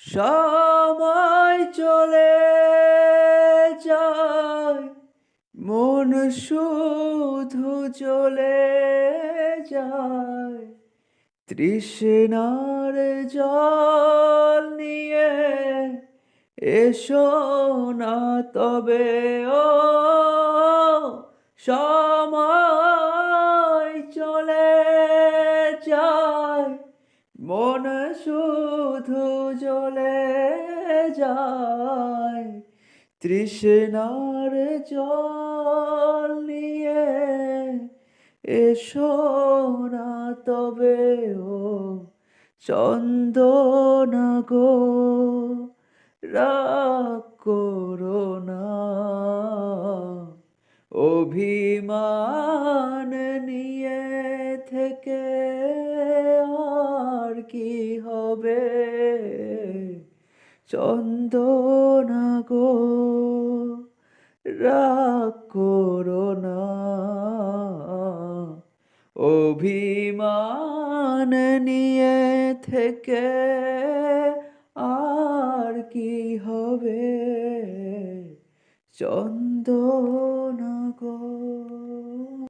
সময় চলে যায়, মন শুধু চলে যায়। তৃষ্ণার জল নিয়ে এসো না তবে ও, সময় চলে যায়, মন শুধু চলে যায়। তৃষ্ণার জল নিয়ে এসো না তবে ও, চন্দনা গো, রাগ করো না। অভিমান নিয়ে থেকে আর কি হবে, চন্দনা গো, রাগ করো না। অভিমান নিয়ে থেকে আর কি হবে, চন্দনা গো।